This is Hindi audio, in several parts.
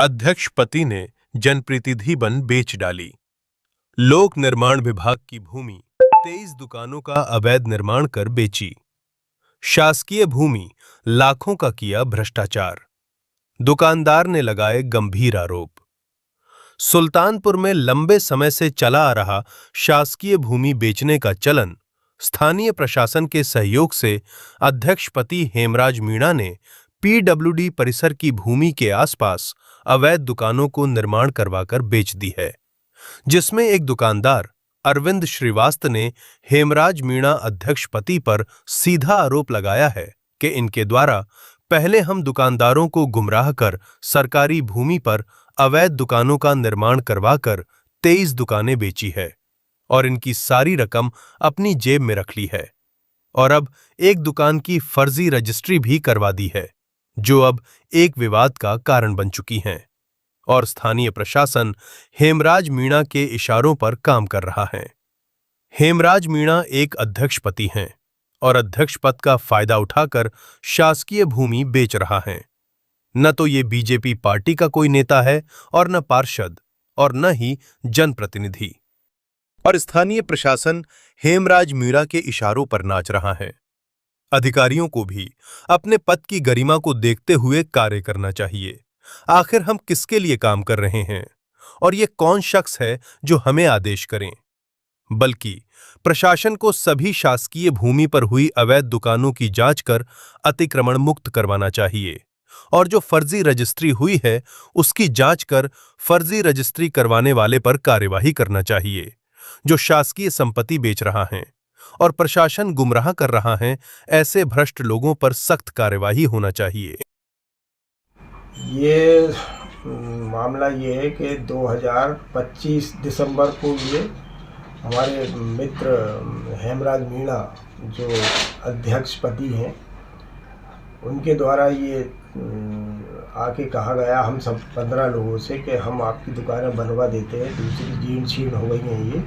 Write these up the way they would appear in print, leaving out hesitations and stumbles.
अध्यक्ष पति ने जनप्रतिनिधि वन बेच डाली। लोक निर्माण विभाग की भूमि 23 दुकानों का अवैध निर्माण कर बेची। शासकीय भूमि लाखों का किया भ्रष्टाचार। दुकानदार ने लगाए गंभीर आरोप। सुल्तानपुर में लंबे समय से चला आ रहा शासकीय भूमि बेचने का चलन स्थानीय प्रशासन के सहयोग से अध्यक्ष पति हेमराज मीणा ने पीडब्ल्यूडी परिसर की भूमि के आसपास अवैध दुकानों को निर्माण करवाकर बेच दी है, जिसमें एक दुकानदार अरविंद श्रीवास्तव ने हेमराज मीणा अध्यक्ष पति पर सीधा आरोप लगाया है कि इनके द्वारा पहले हम दुकानदारों को गुमराह कर सरकारी भूमि पर अवैध दुकानों का निर्माण करवाकर 23 दुकानें बेची है और इनकी सारी रकम अपनी जेब में रख ली है और अब एक दुकान की फर्जी रजिस्ट्री भी करवा दी है, जो अब एक विवाद का कारण बन चुकी हैं और स्थानीय प्रशासन हेमराज मीणा के इशारों पर काम कर रहा है। हेमराज मीणा एक अध्यक्ष पति हैं और अध्यक्ष पद का फायदा उठाकर शासकीय भूमि बेच रहा है। न तो ये बीजेपी पार्टी का कोई नेता है और न पार्षद और न ही जनप्रतिनिधि, और स्थानीय प्रशासन हेमराज मीणा के इशारों पर नाच रहा है। अधिकारियों को भी अपने पद की गरिमा को देखते हुए कार्य करना चाहिए। आखिर हम किसके लिए काम कर रहे हैं और ये कौन शख्स है जो हमें आदेश करें? बल्कि प्रशासन को सभी शासकीय भूमि पर हुई अवैध दुकानों की जांच कर अतिक्रमण मुक्त करवाना चाहिए और जो फर्जी रजिस्ट्री हुई है उसकी जांच कर फर्जी रजिस्ट्री करवाने वाले पर कार्यवाही करना चाहिए जो शासकीय संपत्ति बेच रहा है और प्रशासन गुमराह कर रहा है। ऐसे भ्रष्ट लोगों पर सख्त कार्यवाही होना चाहिए। ये मामला ये है कि 2025 दिसंबर को ये हमारे मित्र हेमराज मीणा जो अध्यक्ष पति हैं उनके द्वारा ये आके कहा गया हम सब 15 लोगों से कि हम आपकी दुकानें बनवा देते हैं, दूसरी जीर्ण शीर्ण हो गई हैं ये।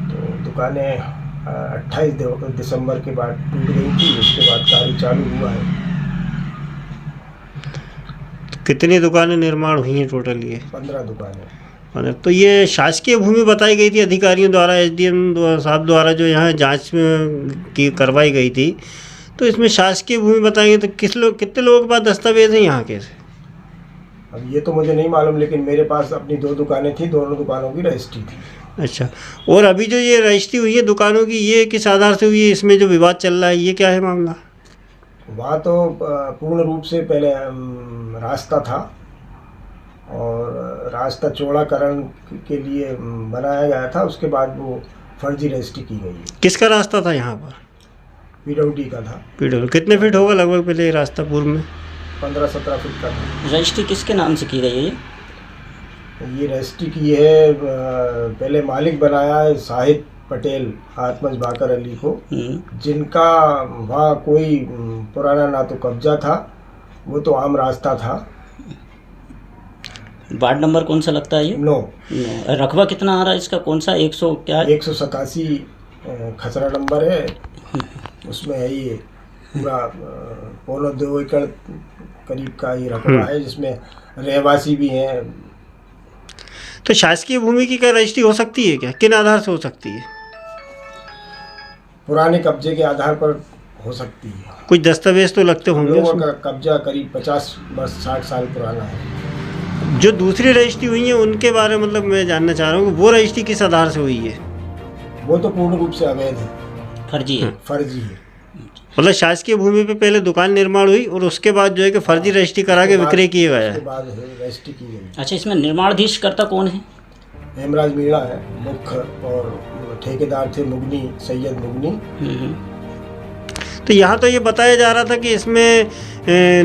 तो दुकानें 28 दिसंबर के बाद टूट गई थी, उसके बाद कार्य चालू हुआ है। कितनी दुकानें निर्माण हुई हैं टोटल? ये 15 दुकानें। तो ये शासकीय भूमि बताई गई थी अधिकारियों द्वारा, एसडीएम साहब द्वारा जो यहाँ जांच की करवाई गई थी, तो इसमें शासकीय भूमि बताई गई। तो कितने लोगों के पास दस्तावेज हैं यहाँ के? अब ये तो मुझे नहीं मालूम, लेकिन मेरे पास अपनी 2 दुकानें थी, दोनों दुकानों की रजिस्ट्री थी। अच्छा, और अभी जो ये रजिस्ट्री हुई है दुकानों की, ये किस आधार से हुई है? इसमें जो विवाद चल रहा है ये क्या है मामला? वहाँ तो पूर्ण रूप से पहले रास्ता था और रास्ता चौड़ाकरण के लिए बनाया गया था, उसके बाद वो फर्जी रजिस्ट्री की गई है। किसका रास्ता था यहाँ पर? पीडब्ल्यूडी का था। पीडब्ल्यू कितने फीट होगा लगभग पहले ये रास्ता पूर्व में? 15-17 फीट का था। रजिस्ट्री किसके नाम से की गई है? ये रजिस्ट्री की है, पहले मालिक बनाया है शाहिद पटेल आत्मज बाकर अली को, जिनका वहाँ कोई पुराना ना तो कब्जा था, वो तो आम रास्ता था। वार्ड नंबर कौन सा लगता है ये? 9। रकबा कितना आ रहा है इसका? कौन सा 100 क्या? 187 खसरा नंबर है, उसमें है ये पूरा 1.25 एकड़ करीब का ये रकबा है, जिसमें रहवासी भी हैं। तो शासकीय भूमि की क्या रजिस्ट्री हो सकती है क्या? किन आधार से हो सकती है? पुराने कब्जे के आधार पर हो सकती है। कुछ दस्तावेज तो लगते होंगे। लोगों का कब्जा करीब 50 वर्ष 60 साल पुराना है। जो दूसरी रजिस्ट्री हुई है उनके बारे में मतलब मैं जानना चाह रहा हूँ, वो रजिस्ट्री किस आधार से हुई है? वो तो पूर्ण रूप से अवैध है, फर्जी है। फर्जी है। मतलब शासकीय भूमि पे पहले दुकान निर्माण हुई और उसके बाद जो है कि फर्जी रजिस्ट्री करा के विक्रय किए गए हैं। उसके बाद रजिस्ट्री की गई। अच्छा, इसमें निर्माणाधीश कर्ता कौन है? हेमराज मीणा है मुख्य, और ठेकेदार थे मुगनी, सैयद मुगनी। तो यहाँ तो ये बताया जा रहा था कि इसमें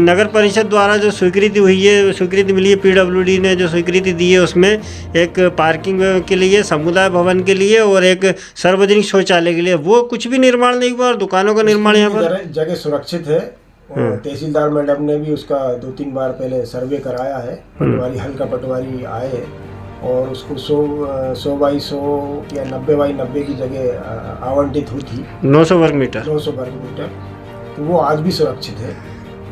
नगर परिषद द्वारा जो स्वीकृति हुई है, स्वीकृति मिली है, पीडब्ल्यूडी ने जो स्वीकृति दी है उसमें एक पार्किंग के लिए, समुदाय भवन के लिए और एक सार्वजनिक शौचालय के लिए, वो कुछ भी निर्माण नहीं हुआ और दुकानों का निर्माण यहाँ पर जगह सुरक्षित है। तहसीलदार मैडम ने भी उसका 2-3 बार पहले सर्वे कराया है। पटवारी, हल्का पटवारी आए और उसको 100 बाई 100 या 90 बाई 90 की जगह आवंटित हुई थी। 900 वर्ग मीटर। 900 वर्ग मीटर, तो वो आज भी सुरक्षित है।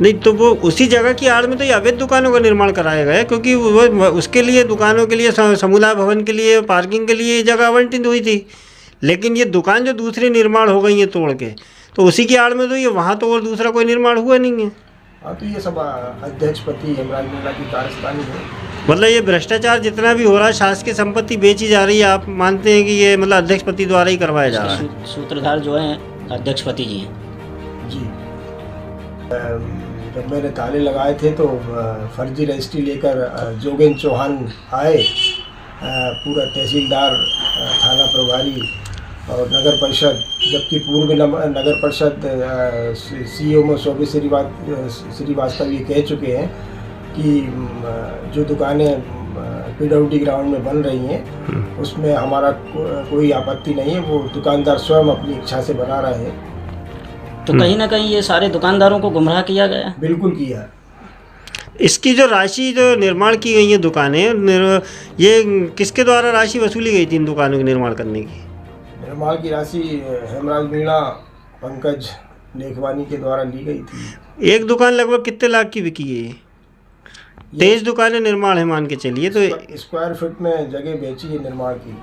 नहीं तो वो उसी जगह की आड़ में तो ये अवैध दुकानों का निर्माण कराया गया है, क्योंकि वो उसके लिए दुकानों के लिए समुदाय भवन के लिए पार्किंग के लिए ये जगह आवंटित हुई थी। लेकिन ये दुकान जो दूसरी निर्माण हो गई है तोड़ के, तो उसी की आड़ में तो ये वहाँ तो और दूसरा कोई निर्माण हुआ नहीं है। हाँ, तो ये सब अध्यक्षपति हेमराज मीणा की कारस्तानी है। मतलब ये भ्रष्टाचार जितना भी हो रहा है, शासकीय संपत्ति बेची जा रही है, आप मानते हैं कि ये मतलब अध्यक्षपति द्वारा ही करवाया जा रहा है? सूत्रधार जो हैं अध्यक्षपति जी हैं। जी, जब मैंने ताले लगाए थे तो फर्जी रजिस्ट्री लेकर जोगेंद्र चौहान आए, पूरा तहसीलदार, थाना प्रभारी और नगर परिषद, जबकि पूर्व नगर परिषद सीईओ में शोभित श्रीवास्तव ये कह चुके हैं कि जो दुकानें पीडब्ल्यूडी ग्राउंड में बन रही हैं उसमें हमारा कोई आपत्ति नहीं है, वो दुकानदार स्वयं अपनी इच्छा से बना रहे हैं। तो कहीं ना कहीं ये सारे दुकानदारों को गुमराह किया गया है। बिल्कुल किया। इसकी जो राशि जो निर्माण की गई है दुकानें, ये किसके द्वारा राशि वसूली गई थी इन दुकानों के निर्माण करने की? निर्माण की राशि हेमराज मीणा, पंकज लेखवानी के द्वारा ली गई थी। एक दुकान लगभग कितने लाख की बिकी है? 23 दुकानें निर्माण है मान के चलिए, तो स्क्वायर फीट में जगह बेची है निर्माण की।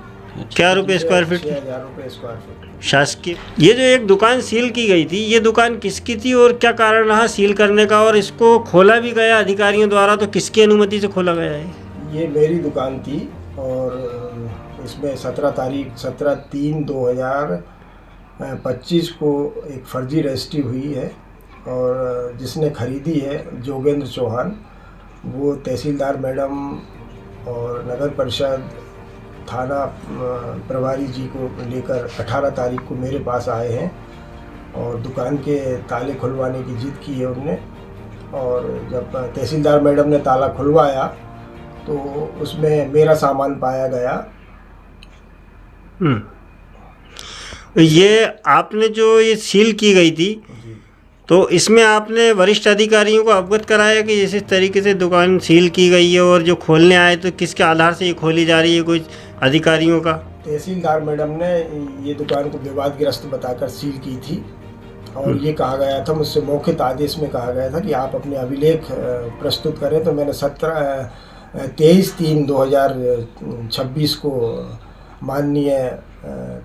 क्या रुपये स्क्वायर फीट? 6,000 रुपये स्क्वायर फीट शासकीय। ये जो एक दुकान सील की गई थी, ये दुकान किसकी थी और क्या कारण रहा सील करने का, और इसको खोला भी गया अधिकारियों द्वारा तो किसकी अनुमति से खोला गया है? ये मेरी दुकान थी और इसमें 17/3/2025 को एक फर्जी रजिस्ट्री हुई है और जिसने खरीदी है जोगेंद्र चौहान, वो तहसीलदार मैडम और नगर परिषद थाना प्रभारी जी को लेकर 18 तारीख को मेरे पास आए हैं और दुकान के ताले खुलवाने की जिद की है उनने। और जब तहसीलदार मैडम ने ताला खुलवाया तो उसमें मेरा सामान पाया गया। ये आपने जो ये सील की गई थी तो इसमें आपने वरिष्ठ अधिकारियों को अवगत कराया कि इस तरीके से दुकान सील की गई है और जो खोलने आए तो किसके आधार से ये खोली जा रही है, कुछ अधिकारियों का? तहसीलदार मैडम ने ये दुकान को विवादग्रस्त बताकर सील की थी और ये कहा गया था, मुझसे मौखिक आदेश में कहा गया था कि आप अपने अभिलेख प्रस्तुत करें। तो मैंने 23/3/2026 को माननीय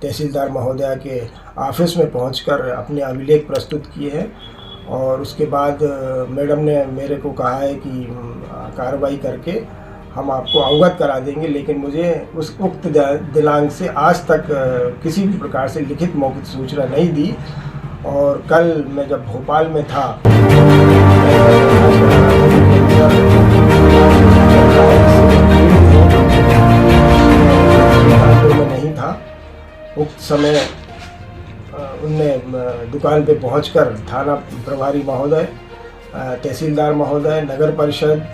तहसीलदार महोदया के ऑफिस में पहुंचकर अपने अभिलेख प्रस्तुत किए हैं और उसके बाद मैडम ने मेरे को कहा है कि कार्रवाई करके हम आपको अवगत करा देंगे, लेकिन मुझे उस उक्त दिनांक से आज तक किसी भी प्रकार से लिखित मौखिक सूचना नहीं दी। और कल मैं जब भोपाल में था में नहीं था, उक्त समय उनने दुकान पे पहुंचकर थाना प्रभारी महोदय, तहसीलदार महोदय, नगर परिषद,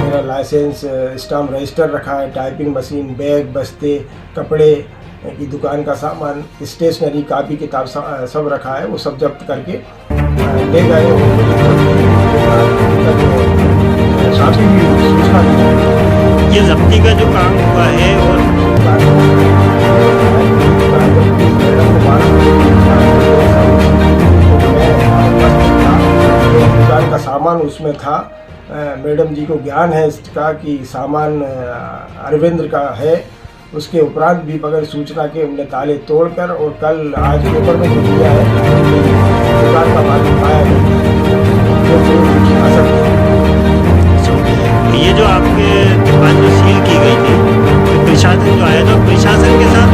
मेरा लाइसेंस, स्टाम्प रजिस्टर रखा है, टाइपिंग मशीन, बैग, बस्ते, कपड़े की दुकान का सामान, स्टेशनरी, कापी किताब सब रखा है, वो सब जब्त करके ले गए। ये जब्ती का जो काम हुआ है और दुकान का सामान उसमें था। मैडम जी को ज्ञान है इसका कि सामान अरविंद का है। उसके उपरांत भी बगैर सूचना के उनने ताले तोड़कर और कल आज पेपर में दिया है दुकान का मालिक पाया गया। ये जो आपके दुकान जो सील की गई थी तो प्रशासन जो आया था, प्रशासन के साथ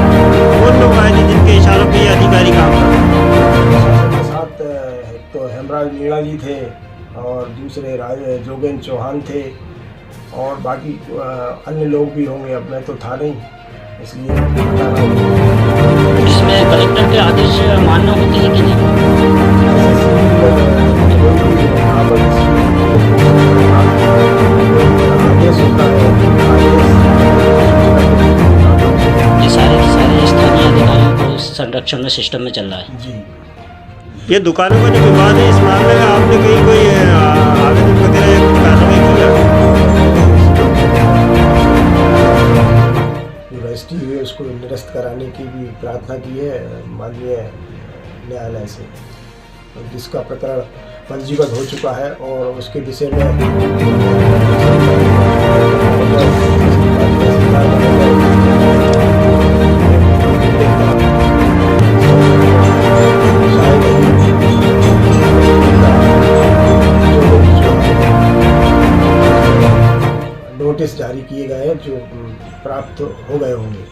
कौन लोग आए थे जिनके इशारों पे ये अधिकारी काम कर रहे थे? प्रशासन के साथ एक तो हेमराज मीणा जी थे और दूसरे जोगेंद्र चौहान थे और बाकी अन्य लोग भी होंगे, अब मैं तो था नहीं इसलिए। इसमें कलेक्टर के आदेश मान्य होते हैं कि नहीं? ये सारे स्थानीय अधिकारियों को संरक्षण में सिस्टम में चल रहा है। जी। ये दुकानों का जो विवाद है, इस मामले में आपने कहीं कोई आवेदन वगैरह या कार्रवाई किया? जो रजिस्ट्री हुई है उसको निरस्त कराने की भी प्रार्थना की है माननीय न्यायालय से, जिसका प्रकरण पंजीबद्ध हो चुका है और उसके विषय में नोटिस जारी किए गए हैं जो प्राप्त हो गए होंगे।